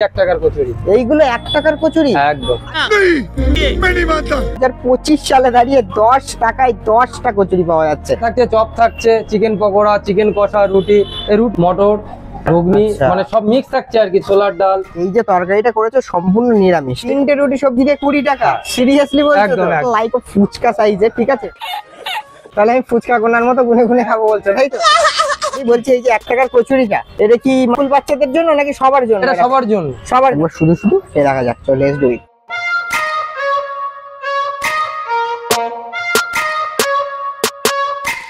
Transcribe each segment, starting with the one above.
1 টাকার কচুরি। এইগুলো 1 টাকার কচুরি একদম। 2025 সালে দাঁড়িয়ে 10 টাকায় 10টা কচুরি পাওয়া যাচ্ছে। থাকছে চপ, থাকছে চিকেন পকোড়া, চিকেন কষা, রুটি, মটর, ঘুগনি, মানে সব মিক্স থাকছে আর কি, ছোলার ডাল। এই যে তরকারিটা করেছো সম্পূর্ণ নিরামিষ। 3টে রুটি সবজি দিয়ে 20 টাকা, সিরিয়াসলি বলছো? একদম। লাইক ফুচকা সাইজে, ঠিক আছে? তাহলে আমি ফুচকা গোনার মতো গুনে গুনে খাবো বলছো, তাই তো? বলছি এই যে 1 টাকার কচুরিটা, এটা কি স্কুল বাচ্চাদের জন্য নাকি সবার জন্য? এটা সবার জন্য। সবার শুধু শুধু এ দেখা যাক। চলো let's do it.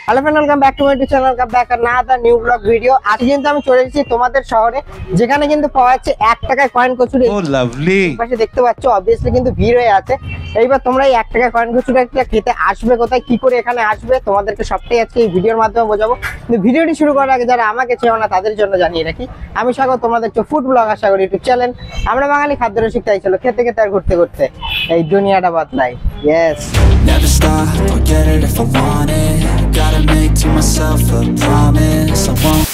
Hello friend, welcome back to my YouTube channel, come back another new blog video. আজ কিন্তু আমি চলে এসেছি তোমাদের শহরে, যেখানে কিন্তু পাওয়া যাচ্ছে 1 টাকায় কয়েন কচুরি। ও লাভলি, পাশে দেখতে পাচ্ছ অবভিয়াসলি কিন্তু ভিড় হয়ে আছে। এইবার তোমরা এই 1 টাকায় কয়েন কচুরিটা খেতে আসবে কোথায়, কি করে এখানে আসবে, তোমাদেরকে সবটাই আজকে এই ভিডিওর মাধ্যমে বোঝাবো। কিন্তু ভিডিওটি শুরু করার আগে যারা আমাকে চেনো না তাদের জন্য জানিয়ে রাখি, আমি স্বাগত তোমাদের ফুড ব্লগ আশাকরি ইউটিউব চ্যানেল। আমরা বাঙালি খাদ্য রসিক, তাই চলো খেতে খেতে আর ঘুরতে ঘুরতে এই দুনিয়াটা বদলাই। Yes. Never stop, I'll get it if I want it. Gotta make to myself a promise I won't.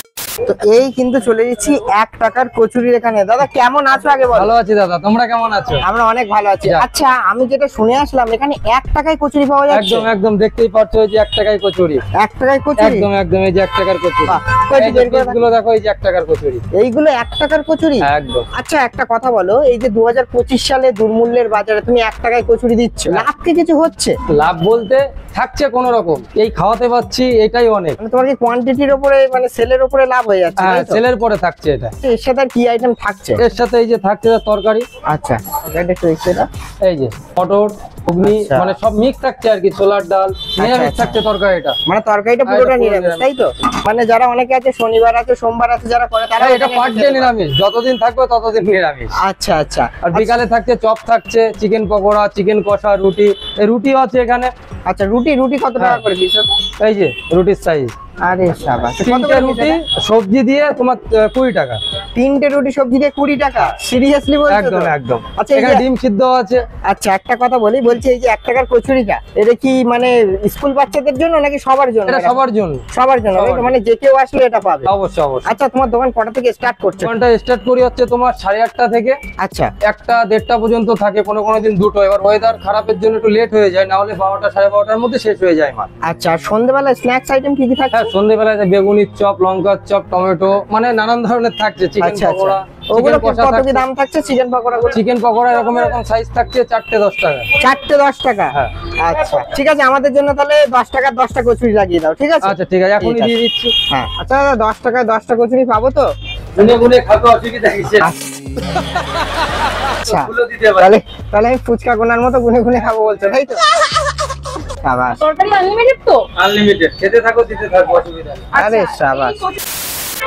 তো এই কিন্তু চলে যাচ্ছি 1 টাকার কচুরির এখানে। দাদা কেমন আছো আগে বলো? ভালো আছি দাদা, তোমরা কেমন আছো? আমরা অনেক ভালো আছি। আচ্ছা, আমি যেটা শুনে আসলাম এখানে 1 টাকায় কচুরি পাওয়া যাচ্ছে। একদম একদম, দেখতেই পাচ্ছ এই যে 1 টাকায় কচুরি। 1 টাকায় কচুরি, একদম একদম, এই যে 1 টাকার কচুরি। কয়টি বের করে গুলো দেখো, এই যে 1 টাকার কচুরি। এইগুলো 1 টাকার কচুরি একদম। আচ্ছা, একটা কথা বলো, এই যে 2025 সালে দুর্মূল্যের বাজারে তুমি 1 টাকায় কচুরি দিচ্ছ, লাভ কি কিছু হচ্ছে? লাভ বলতে থাকছে কোন রকম, এই খাওয়াতে পাচ্ছি, এটাই অনেক। মানে তোমার কি কোয়ান্টিটির উপরে, মানে সেলের উপরে লাভ হয়ে যাচ্ছে? হ্যাঁ, সেলের পরে থাকছে এটা। এর সাথে আর কি আইটেম থাকছে? এর সাথে এই যে থাকছে তরকারি। আচ্ছা, এটা একটু দেখছি। এটা এই যে মটর, ঘুগনি, আচ্ছা। মানে সব মিক্স থাকছে আর কি, ছোলার ডাল, নিরামিষ আচ্ছা। থাকছে তরকারিটা। মানে তরকারিটা পুরোটা নিরামিষ, তাই তো? মানে যারা অনেকে আছে শনিবার আছে, সোমবার আছে, যারা করে তারা এটা পার ডে নিরামিষ, যতদিন থাকবে ততদিন নিরামিষ। আচ্ছা আচ্ছা। আর বিকালে থাকছে চপ, থাকছে চিকেন পকোড়া, চিকেন কষা, রুটি, রুটিও আছে এখানে। আচ্ছা, রুটি কত টাকা করে দিচ্ছ? এই যে রুটির সাইজ। আরে শাবাশ। 3টে রুটি সবজি দিয়ে তোমার 20 টাকা। 3টে রুটি সবজি দিয়ে 20 টাকা, সিরিয়াসলি বলছো? একদম একদম। আচ্ছা, এখানে ডিম সিদ্ধ আছে। আচ্ছা, একটা কথা বলছি এই যে 1 টাকার কচুরিটা, এটা কি মানে স্কুল বাচ্চাদের জন্য নাকি সবার জন্য? এটা সবার জন্য। সবার জন্য, মানে যে কেউ আসলে এটা পাবে? অবশ্যই অবশ্যই। আচ্ছা, তোমার দোকান কটা থেকে স্টার্ট করছো? দোকানটা স্টার্ট করি হচ্ছে তোমার 8:30 থেকে। আচ্ছা, 1টা 1:30 পর্যন্ত থাকে, কোনো দিন 2টো। এবার ওয়েদার খারাপের জন্য একটু লেট হয়ে যায়, না হলে 12টা 12:30টার মধ্যে শেষ হয়ে যায় মাল। আচ্ছা, আর সন্ধ্যাবেলা স্ন্যাক্স আইটেম কি কি থাকে? হ্যাঁ, সন্ধ্যেবেলায় বেগুনির চপ, লঙ্কার চপ, টমেটো, মানে নানান ধরনের থাকছে। চিকেন পকোড়া, ওগুলো চিকেন কষা কত কি থাকছে। দাম থাকছে চিকেন পকোড়া? চিকেন পকোড়া এরকম সাইজ থাকছে 4টে 10 টাকা। 4টে 10 টাকা? হ্যাঁ। আচ্ছা ঠিক আছে, আমাদের জন্য তাহলে 10 টাকার 10টা কচুরি লাগিয়ে দাও, ঠিক আছে? আচ্ছা ঠিক আছে, এখনই দিয়ে দিচ্ছি। হ্যাঁ। আচ্ছা দাদা, 10 টাকায় 10টা কচুরি পাবো তো? গুনে গুনে খাবো, অসুবিধা কিসের? আচ্ছা, গুলো দিতে পারি। তাহলে আমি ফুচকা গোনার মতো গুনে গুনে খাবো বলছো, তাই তো? শাবাশ। তরকারি আনলিমিটেড তো? আনলিমিটেড, খেতে থাকো দিতে থাকো, অসুবিধা নেই। আরে শাবাশ।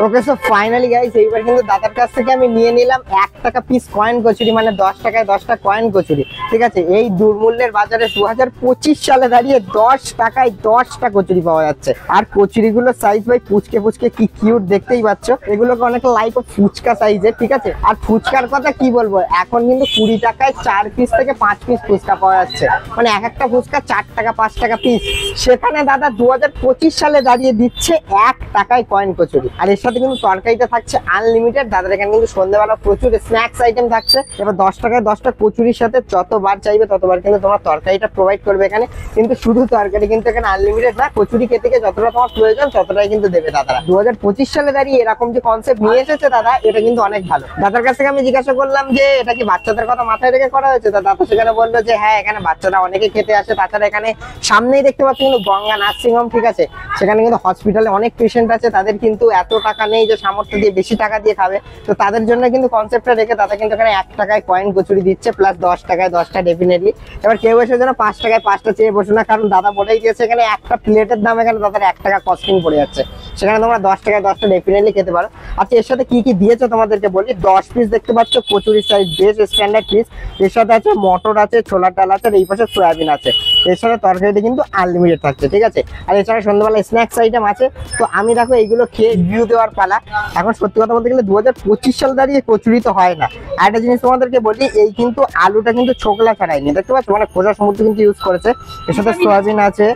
ওকে, সো ফাইনালি গাইস, এইবার কিন্তু দাদার কাছ থেকে আমি নিয়ে নিলাম 1 টাকা পিস কয়েন কচুরি, মানে 10 টাকায় 10টা কয়েন কচুরি, ঠিক আছে? এই দুর্মূল্যের বাজারে 2025 সালে দাঁড়িয়ে 10 টাকায় 10টা কচুরি পাওয়া যাচ্ছে। আর কচুরিগুলো সাইজ ভাই পুচকে পুচকে কি কিউট, দেখতেই পাচ্ছ। এগুলোকে অনেক লাইক ফুচকা সাইজের, ঠিক আছে? আর ফুচকার কথা কি বলবো, এখন কিন্তু 20 টাকায় 4 পিস থেকে 5 পিস ফুচকা পাওয়া যাচ্ছে, মানে এক একটা ফুচকা 4 টাকা 5 টাকা পিস। সেখানে দাদা 2025 সালে দাঁড়িয়ে দিচ্ছে 1 টাকায় কয়েন কচুরি। আর এর সাথে কিন্তু তরকারিটা থাকছে আনলিমিটেড। দাদার এখানে কিন্তু সন্ধ্যাবেলা প্রচুর স্ন্যাক্স আইটেম থাকছে। এবার 10 টাকায় 10টা কচুরির সাথে যতবার চাইবে ততবার কিন্তু তোমার তরকারিটা প্রোভাইড করবে এখানে। কিন্তু শুধু তরকারি কিন্তু এখানে আনলিমিটেড না, কচুরি খেতে গিয়ে যতটা তোমার প্রয়োজন ততটাই কিন্তু দেবে দাদারা। 2025 সালে দাঁড়িয়ে এরকম যে কনসেপ্ট নিয়ে এসেছে দাদা, এটা কিন্তু অনেক ভালো। দাদার কাছ থেকে আমি জিজ্ঞাসা করলাম যে এটা কি বাচ্চাদের কথা মাথায় রেখে করা হয়েছে? দাদা সেখানে বললো যে হ্যাঁ, এখানে বাচ্চারা অনেকে খেতে আসে। তাছাড়া এখানে সামনেই দেখতে পাচ্ছি কিন্তু গঙ্গা নার্সিং হোম, ঠিক আছে? সেখানে কিন্তু হসপিটালে অনেক পেশেন্ট আছে, তাদের কিন্তু এত টাকা নেই যে সামর্থ্য দিয়ে বেশি টাকা দিয়ে খাবে। তো তাদের জন্য কিন্তু কনসেপ্টটা রেখে দাদা কিন্তু এখানে 1 টাকায় কয়েন কচুরি দিচ্ছে, প্লাস 10 টাকায় 10টা ডেফিনেটলি। এবার কেউ এসে যেন 5 টাকায় 5টা চেয়ে বসে না, কারণ দাদা বলেই দিয়েছে এখানে একটা প্লেটের দাম এখানে দাদার 1 টাকা কস্টিং পড়ে যাচ্ছে। সেখানে তোমরা 10 টাকায় 10টা ডেফিনেটলি খেতে পারো। আচ্ছা, এর সাথে কি কি দিয়েছে তোমাদেরকে বলি। 10 পিস দেখতে পাচ্ছ kachori size, best standard piece. এর সাথে আছে মটর আছে, ছোলার ডাল আছে, আর এই পাশে সয়াবিন আছে। এর সাথে তরকারিটা কিন্তু আনলিমিটেড থাকছে, ঠিক আছে? আর এছাড়া সন্ধ্যাবেলা স্ন্যাক্স আইটেম আছে। তো আমি দেখো এইগুলো খেয়ে রিভিউ দেওয়ার পালা। এখন সত্যি কথা বলতে গেলে 2025 সাল দাঁড়িয়ে কচুরি তো হয় না। আর একটা জিনিস তোমাদেরকে বলি, এই কিন্তু আলুটা কিন্তু ছোকলা ছাড়াইনি, দেখতে পাচ্ছ? মানে খোসা সমুদ্র কিন্তু ইউজ করেছে। এর সাথে সয়াবিন আছে,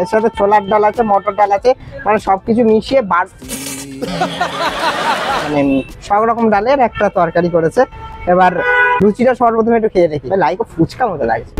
এর সাথে ছোলার ডাল আছে, মটর ডাল আছে, মানে সবকিছু মিশিয়ে মানে সব রকম ডালের একটা তরকারি করেছে। এবার লুচিটা সর্বপ্রথমে একটু খেয়ে দেখি, লাইক ফুচকা মতো লাগছে।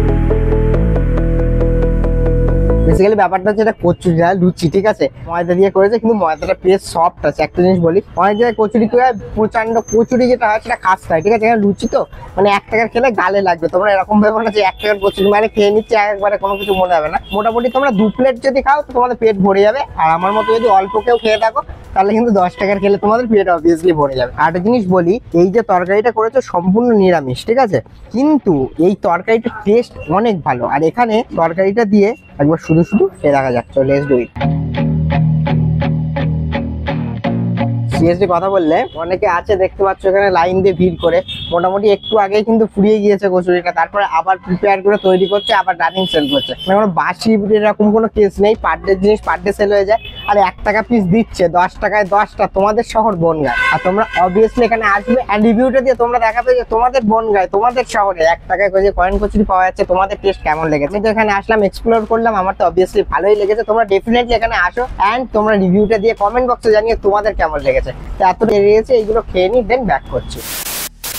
বেসিক্যালি ব্যাপারটা হচ্ছে এটা কচুরি না লুচি, ঠিক আছে, ময়দা দিয়ে করেছে কিন্তু ময়দাটা বেশ সফট আছে। একটা জিনিস বলি, অনেক জায়গায় কচুরি কি হয়, প্রচন্ড কচুরি যেটা হয় সেটা খাস্তা হয়, ঠিক আছে, এখানে লুচি তো মানে 1 টাকার খেলে গালে লাগবে। তোমরা এরকম ভেবো না যে 1 টাকার কচুরি মানে খেয়ে নিচ্ছে একবারে কোনো কিছু মনে হবে না। মোটামুটি তোমরা 2 প্লেট যদি খাও তো তোমাদের পেট ভরে যাবে। আর আমার মতো যদি অল্প কেউ খেয়ে থাকো তাহলে কিন্তু 10 টাকার খেলে তোমাদের পেট অবভিয়াসলি ভরে যাবে। আর একটা জিনিস বলি, এই যে তরকারিটা করেছে সম্পূর্ণ নিরামিষ, ঠিক আছে, কিন্তু এই তরকারিটার টেস্ট অনেক ভালো। আর এখানে তরকারিটা দিয়ে একবার শুধু শুধু খেয়ে দেখা যাচ্ছে। Let's do it. সিরিয়াসলি কথা বললে অনেকে আছে দেখতে পাচ্ছ এখানে লাইন দিয়ে ভিড় করে, মোটামুটি একটু আগেই কিন্তু ফুরিয়ে গিয়েছে কচুরিটা, তারপরে আবার প্রিপেয়ার করে তৈরি করছে, আবার রানিং সেল করছে। মানে কোনো বাসি এরকম কোনো কেস নেই, পার ডে জিনিস পার ডে সেল হয়ে যায়। আর 1 টাকা পিস দিচ্ছে, 10 টাকায় 10টা, তোমাদের শহর বনগাঁ। আর তোমরা অবভিয়াসলি এখানে আসবে অ্যান্ড রিভিউটা দিয়ে তোমরা দেখাবে যে তোমাদের বনগাঁয় তোমাদের শহরে 1 টাকায় যে কয়েন কচুরি পাওয়া যাচ্ছে তোমাদের টেস্ট কেমন লেগেছে। তো এখানে আসলাম, এক্সপ্লোর করলাম, আমার তো অবভিয়াসলি ভালোই লেগেছে। তোমরা ডেফিনেটলি এখানে আসো অ্যান্ড তোমরা রিভিউটা দিয়ে কমেন্ট বক্সে জানিয়ে তোমাদের কেমন লেগেছে। তো এত লেগেছে এইগুলো খেয়ে নি, দেন ব্যাক করছি।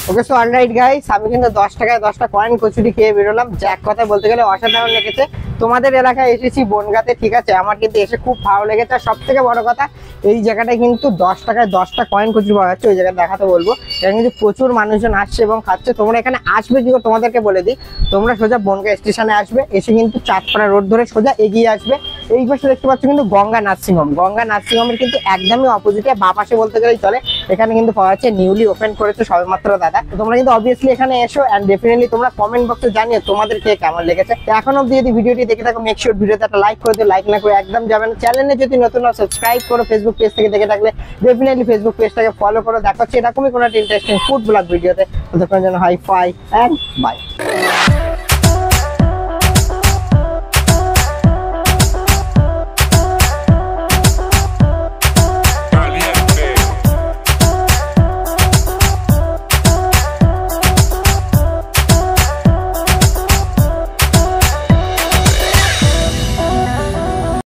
ওকে, সো অলরাইট গাইস, আমি কিন্তু 10 টাকায় 10টা কয়েন কচুরি খেয়ে বেরোলাম, যা এক কথা বলতে গেলে অসাধারণ লেগেছে। তোমাদের এলাকায় এসেছি বনগাঁতে, ঠিক আছে, আমার কিন্তু এসে খুব ভালো লেগেছে। আর সব থেকে বড় কথা, এই জায়গাটায় কিন্তু 10 টাকায় 10টা কয়েন কচুরি পাওয়া যাচ্ছে। ওই জায়গায় দেখাতে বলবো, এখানে কিন্তু প্রচুর মানুষজন আসছে এবং খাচ্ছে। তোমরা এখানে আসবে কি করে তোমাদেরকে বলে দিই, তোমরা সোজা বনগাঁ স্টেশনে আসবে, এসে কিন্তু চাঁদপাড়া রোড ধরে সোজা এগিয়ে আসবে। এই পাশে দেখতে পাচ্ছ কিন্তু গঙ্গা নার্সিংহোম, গঙ্গা নার্সিংহোমের কিন্তু একদমই অপোজিটে বা পাশে বলতে গেলেই চলে। এখানে কিন্তু পাওয়া যাচ্ছে, নিউলি ওপেন করেছে সবেমাত্র দাদা। তো তোমরা কিন্তু অবভিয়াসলি এখানে এসো অ্যান্ড ডেফিনেটলি তোমরা কমেন্ট বক্সে জানিয়ে তোমাদের খেয়ে কেমন লেগেছে। এখন অব্দি যদি ভিডিওটি দেখে থাকো মেক শিওর ভিডিওতে একটা লাইক করে দিও, লাইক না করে একদম যাবে না। চ্যানেলে যদি নতুন সাবস্ক্রাইব করো, ফেসবুক পেজ থেকে দেখে থাকলে ডেফিনেটলি ফেসবুক পেজটাকে ফলো করো। দেখা হচ্ছে এরকমই কোনো একটা ইন্টারেস্টিং ফুড ব্লগ ভিডিওতে। ততক্ষণ যেন হাই ফাই অ্যান্ড বাই।